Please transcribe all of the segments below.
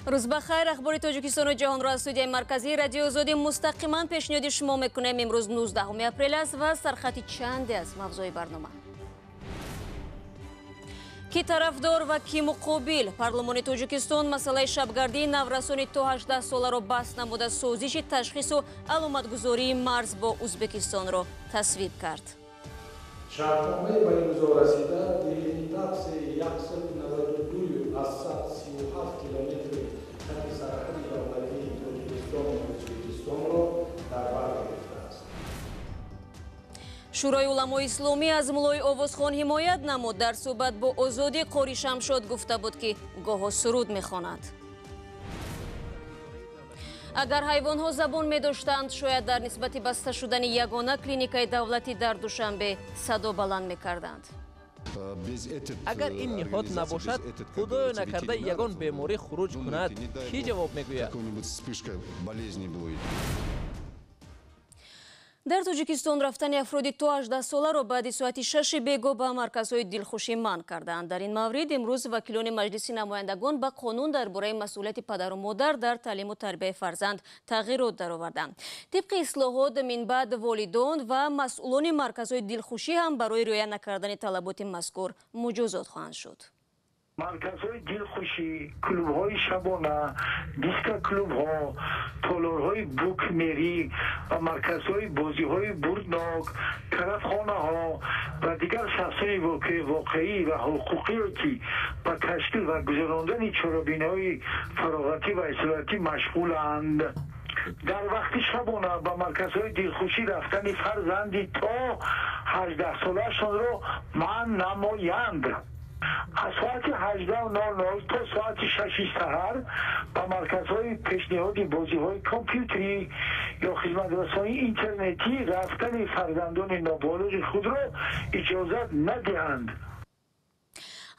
روز بخیر. اخباری تاجیکستان و جهان را از استودیوی مرکزی رادیو آزادی مستقیما پیشنهاد شما میکنیم. امروز 19 اپریل است و سرخط چند از موضوع برنامه. کی طرفدار و کی مقابل؟ پارلمان تاجیکستان مسئله شبگردی نورسانی تا 18 ساله را بحث نموده سازش تشخیص علامتگذاری مرز با ازبکستان را تصویب کرد. شرطنامه به امضا رسیده دلیمیتاس 192 از 137 کیلومتر خط سرحد دولتی تاجیکستان و ازبکستان را در بر گرفته است. شورای علما اسلامی از مولای آوازخوان حمایت نمود. در صحبت با آزادی قاری شمشاد گفته بود که گاه سرود میخواند. اگر حیوانها زبان می داشتند شاید در نسبت بسته شدن ягона клиникаи давлати дар Душанбе садо баланд мекарданд. агар ин ниҳод набошад, худоё накарда ягон беморӣ хуруҷ кунад, кӣ ҷавоб мегӯяд? در تاجیکستان رفتن افرادی تا 18 ساله را بعد ساعت 6 بیگاه به مرکزهای دلخوشی منع کردند. در این مورد امروز وکیلان مجلس نمایندگان به قانون درباره مسئولیت پدر و مادر در تعلیم و تربیت فرزند تغییرات درآوردند. طبق اصلاحات من بعد والدان و مسئولان مرکزهای دلخوشی هم برای رعایت نکردن طلبات مذکور مجازات خواهند شد. مرکزهای دلخوشی، کلوب‌های شبانه، دیسک کلوب‌ها، تالارهای بوکمری و مرکزهای بازی‌های بردناک، کتابخانه‌ها و دیگر شخصهای واقعی و حقوقی که به تشکیل و گذراندن چرابین‌های فراغتی و اصلاحاتی مشغولند. در وقت شبانه به مرکزهای دلخوشی رفتن فرزندی تا 18 ساله‌شان را منع نمایند. از ساعت 18:00 تا ساعت 6 سحر به مرکزهای پیشنهادی بازی‌های کامپیوتری یا خدمت‌رسانی اینترنتی رفتن فرزندان نابالغ خود را اجازه ندهند.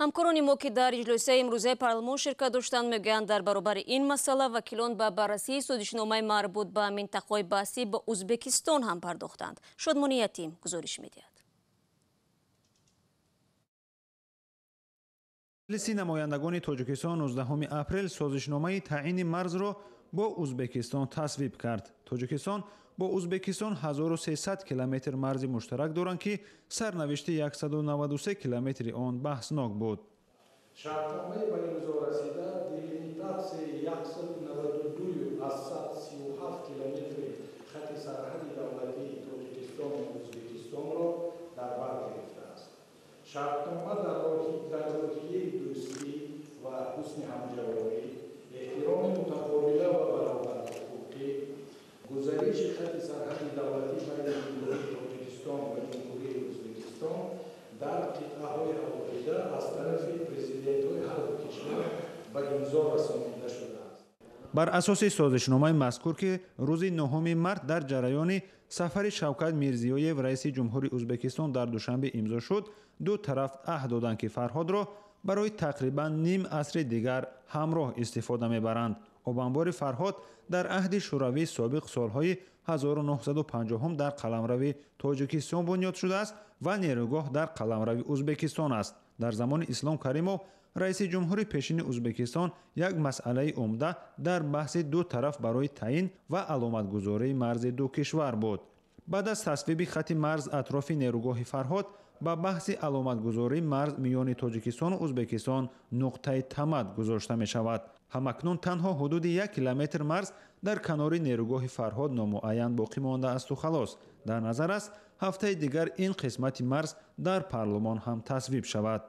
همکاران ما که در اجلاس امروزه پارلمان شرکت داشتند میگویند در برابر این مسئله وکیلان به بررسی سازشنامه مربوط به منطقه‌های بحثی با ازبکستان هم پرداختند. شادمانی یتیم گزارش می‌دهد. مجلس نمایندگان تاجیکستان 19 اپریل سازشنامه تعیین مرز را با ازبکستان تصویب کرد. تاجیکستان با ازبکستان 1300 کیلومتر مرز مشترک دارند که سرنوشت 193 کیلومتر آن بحثناک بود. شرطنامه به امضا رسیده دلیمیتاس 192 از 137 کیلومتر خط سرحد دولتی تاجیکستان و ازبکستان را در بر گرفته است. شرطنامه در راهیه دوستی و حسن همجواری، احترام متقابل و برابری حقوقی، گزارش خط سرحد دولتی بین جمهوری تاجیکستان و جمهوری ازبکستان در قطعه‌های علیحده از طرف پرزیدنت‌های هر دو کشور به امضا رسانیده شده است. بر اساس سازشنامه مذکور که روز 9 مارس در جریان سفر شوکت میرزیویف رئیس جمهوری ازبکستان در دوشنبه امضا شد، دو طرف عهد دادند که فرهاد را برای تقریبا نیم عصر دیگر همراه استفاده میبرند. آبانبار فرهاد در عهد شوروی سابق سالهای 1950 در قلمرو تاجیکستان بنیاد شده است و نیروگاه در قلمرو ازبکستان است. در زمان اسلام کریموف رئیس جمهوری پیشین ازبکستان یک مسئله عمده در بحث دو طرف برای تعیین و علامتگذاری مرز دو کشور بود. بعد از تصویب خط مرز اطراف نیروگاه فرهاد با بحث علامتگذاری مرز میان تاجیکستان و ازبکستان نقطه تمد گذاشته می شود. همکنون تنها حدود 1 کیلومتر مرز در کنار نیروگاه فرهاد نامعین باقی مانده است و خلاص. در نظر است هفته دیگر این قسمت مرز در پارلمان هم تصویب شود.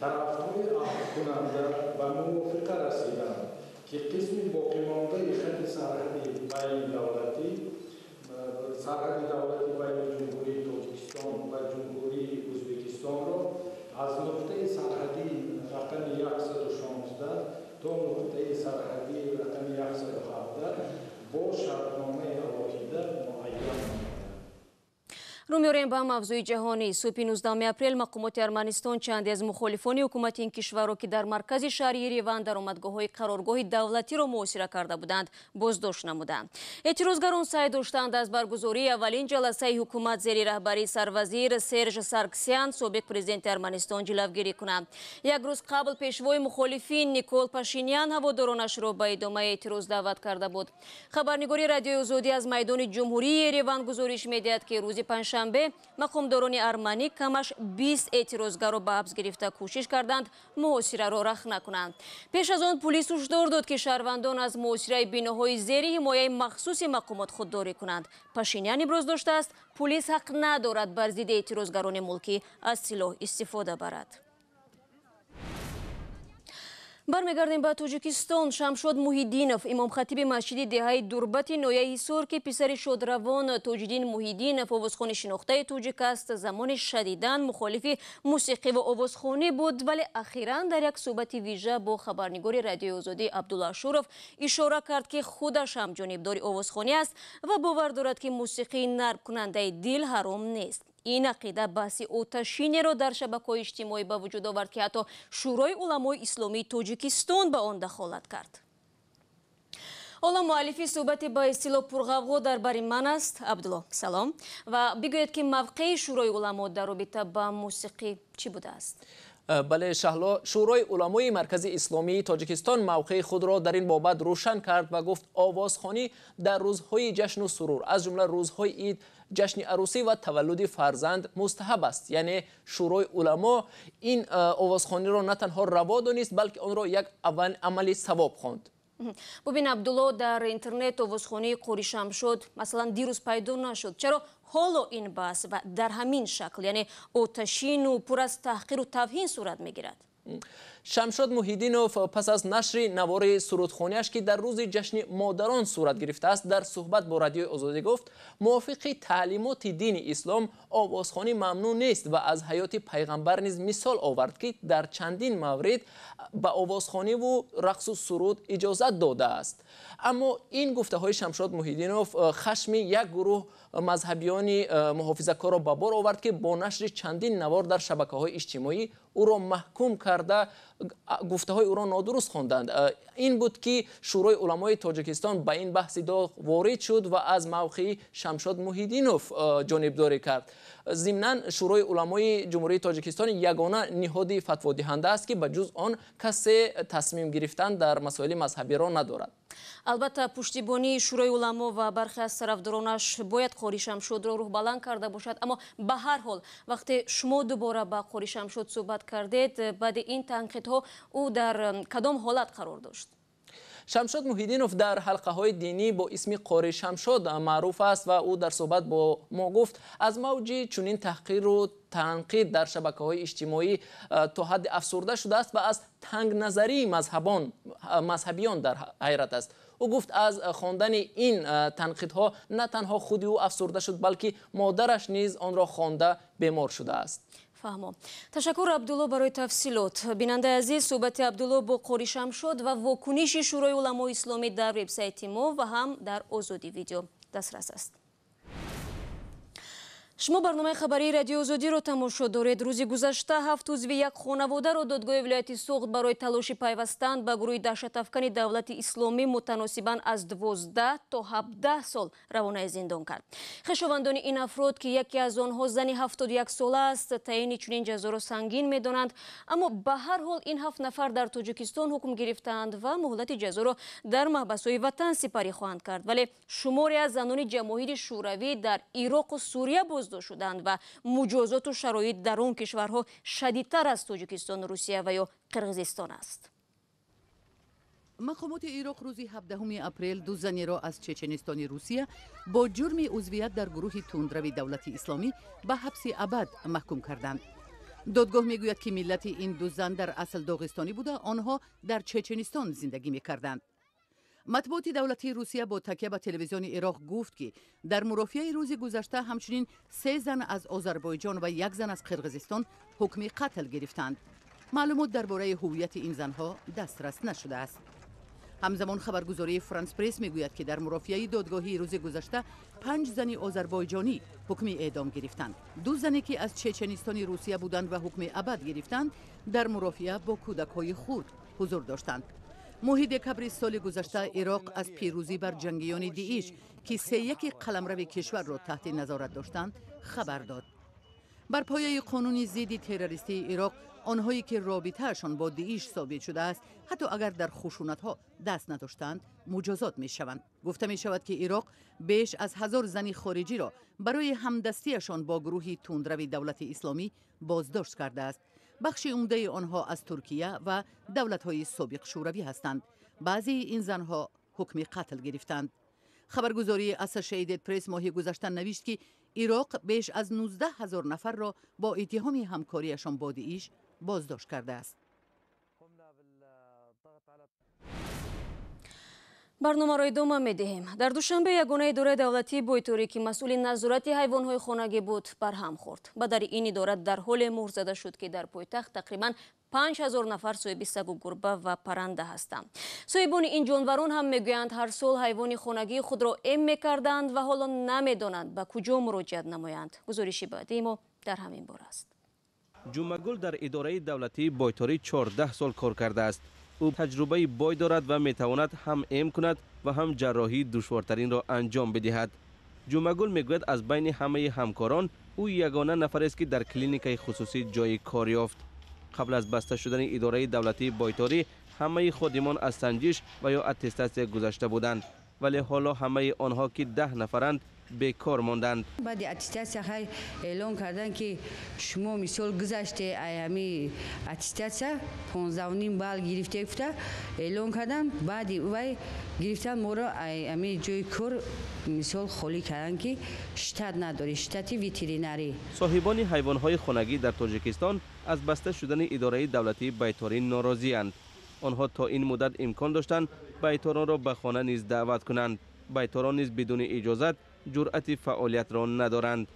طرف‌های عهدکننده به موافقه رسیدند که قسم باقی مانده خط سرحدی بین دولتی بین جمهوری تاجیکستان و جمهوری ازبکستان را از نقطه سرحدی رقم 116 تا نقطه سرحدی رقم 117 با شرطنامه علیحده معین نمودند. رو می‌آوریم به موضوع جهانی. صبح 19 اپریل مقامات ارمنستان چندی از مخالفان حکومت این کشور را که در مرکز شهر یریوان درآمدگاه‌های قرارگاه دولتی را محاصره کرده بودند بازداشت نمودند. اعتراضگران سعی داشتند از برگزاری اولین جلسه حکومت زیر رهبری سروزیر سرژ سارکسیان سابق پرزیدنت ارمنستان جلوگیری کنند. یک روز قبل پیشوای مخالفین نیکول پاشینیان هوادارانش را به ادامه اعتراض دعوت کرده بود. خبرنگاری رادیوی آزادی از میدان جمهوری یریوان گزارش می‌دهد که روز پنجشنبه مقامداران ارمنی کمش 20 اعتراضگر را به حبس گرفته کوشش کردند محاصره را رخ نکنند. پیش از آن پلیس هشدار داد که شهروندان از محاصره بناهای زیر حمایه مخصوص مقامات خودداری کنند. پاشینیان ابراز داشته است پلیس حق ندارد بر ضد اعتراضگران ملکی از سلاح استفاده برد. برمیگردیم به تاجیکستان. شمشود موحیدینов امام خطیب مسجد دهه دوربت نویه حصار که پسر شادروان تاجدین موحیدینов آوازخوان شناخته تاجیک است زمان شدیداً مخالف موسیقی و آوازخوانی بود، ولی اخیراً در یک صحبت ویژه با خبرنگار رادیوی آزادی عبدالله شورف اشاره کرد که خودش هم جانبدار آوازخوانی است و باور دارد که موسیقی نرم کننده دل حرام نیست. این عقیده بحث آتشینی را در شبکه‌های اجتماعی به وجود آورد که حتی شورای علمای اسلامی تاجیکستان به آن دخالت کرد. حالا مؤلفی صحبت با اصطلاح پرغوغا درباره من است. عبدالله سلام و بگوید که موقع شورای علما در رابطه با موسیقی چی بوده است؟ بله شهلا، شورای علمای مرکز اسلامی تاجیکستان موقع خود را در این بابت روشن کرد و گفت آوازخوانی در روزهای جشن و سرور از جمله روزهای عید، جشن عروسی و تولد فرزند مستحب است. یعنی شورای علما این آوازخوانی را نه تنها روا دانست بلکه آن را یک عمل ثواب خواند. ببین عبدالله، در اینترنت آوازخوانی قاری شمشود مثلا دیروز پیدا نشد. چرا حالا این بحث و در همین شکل یعنی آتشین و پر از تحقیر و توهین صورت میگیرد؟ شمشاد موحیدینov پس از نشر نوار سرودخوانیش که در روز جشن مادران صورت گرفته است در صحبت با رادیوی آزادی گفت موافق تعلیمات دین اسلام آوازخوانی ممنوع نیست و از حیات پیغمبر نیز مثال آورد که در چندین مورد به آوازخوانی و رقص و سرود اجازت داده است. اما این گفته های شمشاد موحیدینov خشم یک گروه مذهبیان محافظه‌کار را به بار آورد که با نشر چندین نوار در شبکه‌های اجتماعی او را محکوم کرده گفته های او را نادرست خواندند. این بود که شورای علمای تاجیکستان به این بحث وارد شد و از موقع شمشاد موحیدینov جانبداری کرد. ضمناً شورای علمای جمهوری تاجیکستان یگانه نهاد فتوا دهنده است که به جز آن کسی تصمیم گرفتن در مسائل مذهبی را ندارد. البته پشتیبانی شورای علما و برخی از طرفدارانش باید قاری شمشود را روح بلند کرده باشد، اما به هر حال وقتی شما دوباره با قاری شمشود صحبت کردید بعد این تنقیدها او در کدام حالت قرار داشت؟ شمشاد موحیدینov در حلقه های دینی با اسم قاری شمشاد معروف است و او در صحبت با ما گفت از موج چنین تحقیر و تنقید در شبکه های اجتماعی تا حد افسرده شده است و از تنگ نظری مذهبیان در حیرت است. او گفت از خواندن این تنقیدها نه تنها خودی او افسرده شد بلکه مادرش نیز آن را خوانده بیمار شده است. فهمم. تشکر عبدالله برای تفصیلات. بیننده عزیز، صحبت عبدالله با قاری شمشود و واکنش شورای علمای اسلامی در وبسایت ما و هم در آزادی ویدیو دسترس است. شما برنامه خبری رادیو آزادی رو تماشا دارید. روز گذشته 7 عضو یک خانواده را دادگاه ولایت سوخت برای تلاش پیوستن به گروه даҳшатафкани давлати اسلامی متناسباً از 12 تا 17 سال روانه زندان کرد. خویشاوندان این افراد که یکی از آنها زن 71 ساله است تعیین چنین جزا را سنگین می‌دانند، اما به هر حال این 7 نفر در تاجیکستان حکم گرفتند و مهلت جزا را در محبس‌های وطن سپری خواهند کرد. ولی شماری از زنان جماهیر شوروی در عراق و سوریه بازداشت شدند و مجازات و شرایط در آن کشورها شدیدتر از تاجیکستان، روسیه و یا قرغیزستان است. مقامات عراق روز 17 اپریل دو زنی را از چچنستان روسیه با جرم عضویت در گروه تندروی دولتی اسلامی به حبس ابد محکوم کردند. دادگاه میگوید که ملت این دو زن در اصل داغستانی بوده، آنها در چچنستان زندگی میکردند. مطبوعات دولتی روسیه با تکیه به تلویزیون عراق گفت که در مرافعه روز گذشته همچنین 3 زن از آذربایجان و 1 زن از قرغیزستان حکم قتل گرفتند. معلومات درباره هویت این زنها دسترس نشده است. همزمان خبرگزاری فرانس پرس میگوید که در مرافعه دادگاهی روز گذشته 5 زن آذربایجانی حکم اعدام گرفتند. 2 زنی که از چچنستان روسیه بودند و حکم ابد گرفتند در مرافعه با کودک‌های خود حضور داشتند. ماه دکبر سال گذشته عراق از پیروزی بر جنگیان داعش که 3-1 قلمرو کشور را تحت نظارت داشتند خبر داد. بر پایه قانون ضد تروریستی عراق آنهایی که رابطه‌شان با داعش ثابت شده است حتی اگر در خشونت‌ها دست نداشتند مجازات می‌شوند. گفته می‌شود که عراق بیش از 1000 زن خارجی را برای همدستیشان با گروه تندرو دولت اسلامی بازداشت کرده است. بخش عمده آنها از ترکیه و دولت‌های سابق شوروی هستند. بعضی این زنها حکم قتل گرفتند. خبرگزاری اسوسییتد پرس ماه گذشته نوشت که عراق بیش از 19,000 نفر را با اتهام همکاریشان با داعش بازداشت کرده است. барномаро идома медиҳем. дар душанбе ягона идораи давлатии бойтурӣ ки масъули назорати ҳайвонҳои хонагӣ буд барҳам хӯрд. бадари ин идора дар ҳоле муҳр зада шуд ки дар пойтахт тақрибан 5000 нафар соҳиби сагу гурба ва парранда ҳастанд. соҳибони ин ҷонварон ҳам мегӯянд ҳар сол ҳайвони хонагии худро эм мекарданд ва ҳоло намедонанд ба куҷо муроҷиат намоянд. гузориши баъдии мо дар ҳамин бора аст. ҷумагул дар идораи давлатии бойторӣ 14 сол кор кардааст. ӯ таҷрубаи бой дорад ва метавонад ҳам эм кунад ва ҳам ҷарроҳии душвортаринро анҷом бидиҳад. ҷумагул мегӯяд аз байни ҳамаи ҳамкорон ӯ ягона нафарест ки дар клиникаи хусусӣ ҷойи кор ёфт. қабл аз баста шудани идораи давлатии бойторӣ ҳамаи ходимон аз санҷиш ва ё аттестатсия гузашта буданд, вале ҳоло ҳамаи онҳо ки 10 нафаранд бекор монданд. баъди аттестатсия эълон карданд ки шумо мисол гузаште ами аттестатсия 15.5 балл гирифте гуфта эълон карданд. баъди вай гирифтан моро ами ҷои кор мисол холӣ карданд ки штат надори штати ветеринарӣ. соҳибони ҳайвонҳои хонагӣ дар тоҷикистон аз баста шудани идораи давлатии байторӣ норозиянд. онҳо то ин муддат имкон доштанд байторонро ба хона низ даъват кунанд. байторон низ бидуни иҷозат ҷуръати фаъолиятро надоранд.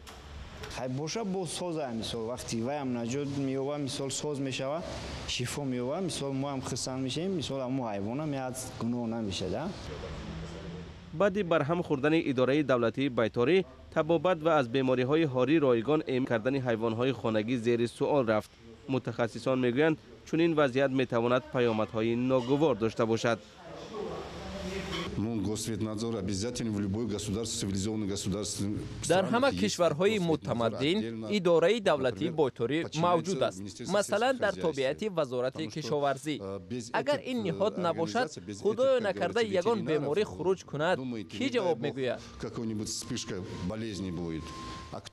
боша бо соза мисол вақти ваям наҷот меёба мисол соз мешава шифо меёба мисол мо ҳам хирсанд мешавем мисол мо ҳайвона меад гуноҳ намешада. баъди барҳам хӯрдани идораи давлатии байторӣ табобат ва аз бемориҳои ҳорӣ ройгон эм кардани ҳайвонҳои хонагӣ зери суол рафт. мутахассисон мегӯянд чунин вазъият метавонад паёмадҳои ногувор дошта бошад. дар ҳама кишварҳои мутамаддин идораи давлатии бойторӣ мавҷуд аст. масалан дар тобеати вазорати кишоварзӣ. агар ин ниҳод набошад, худоё накарда ягон беморӣ хуруҷ кунад, кӣ ҷавоб мегӯяд?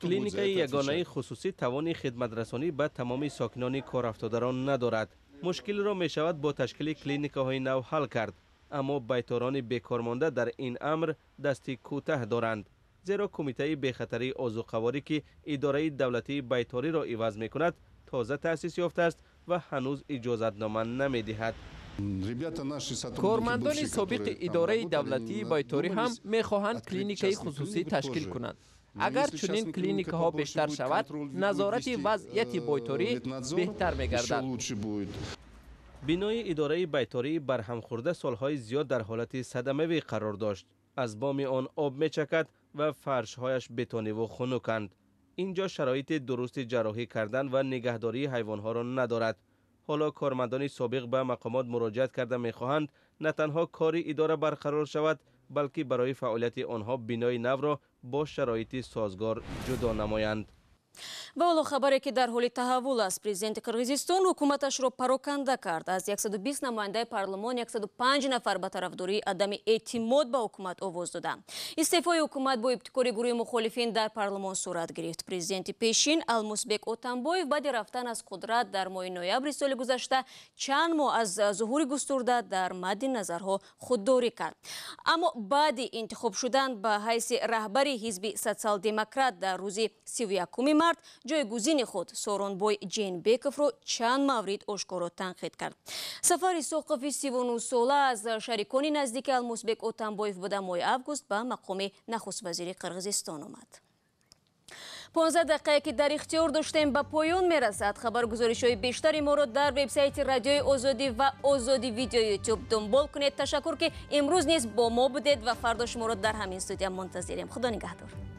клиникаи ягонаи хусусӣ тавони хидматрасонӣ ба тамоми сокинони корафтодарон надорад. мушкилро мешавад бо ташкили клиникаҳои нав ҳал кард. аммо байторони бекормонда дар ин амр дасти кӯтаҳ доранд. зеро кумитаи бехатарии озуқаворӣ ки идораи давлатии байториро иваз мекунад тоза таъсис ёфтааст ва ҳанӯз иҷозатнома намедиҳад. кормандони собиқи идораи давлатии байторӣ ҳам мехоҳанд клиникаи хусусӣ ташкил кунанд. агар чунин клиникаҳо бештар шавад, назорати вазъияти бойторӣ беҳтар мегардад. бинои идораи байтории барҳамхӯрда солҳои зиёд дар ҳолати садамавӣ қарор дошт. аз боми он об мечакад ва фаршҳояш бетониву хунуканд. инҷо шароити дурусти ҷарроҳӣ кардан ва нигаҳдории ҳайвонҳоро надорад. ҳоло кормандони собиқ ба мақомот муроҷиат карда мехоҳанд на танҳо кори идора барқарор шавад, балки барои фаъолияти онҳо бинои навро бо шароити созгор ҷудо намоянд. ва ҳоло хабаре ки дар ҳоли таҳаввул аст. президенти қирғизистон ҳукуматашро пароканда кард. аз 120 намояндаи парлумон 105 нафар ба тарафдории адами эътимод ба ҳукумат овоз доданд. истеъфои ҳукумат бо ибтикори гурӯҳи мухолифин дар парлумон сурат гирифт. президенти пешин Алмусбек Отамбоев баъди рафтан аз қудрат дар моҳи ноябри соли гузашта чанд моҳ аз зуҳури густурда дар мадди назарҳо худдорӣ кард. аммо баъди интихоб шудан ба ҳайси раҳбари ҳизби социал-демократ дар рӯзи 31 март ҷойгузини худ Сооронбой Ҷейнбековро чанд маврид ошкоро танқид кард. сафари соқифи 39-сола аз шарикони наздики Алмусбек Отамбоев буда моҳи август ба мақоми нахуст вазири Қирғизистон омад. 15 دقیقه که در اختیار داشتیم به پایان میرسد. خبرگزاری‌های بیشتری ما را در وبسایت رادیوی آزادی و آزادی ویدیو یوتیوب دنبال کنید. تشکر که امروز نیز با ما بودید و فردا شما را در همین استودیو منتظریم. خدا نگهدار.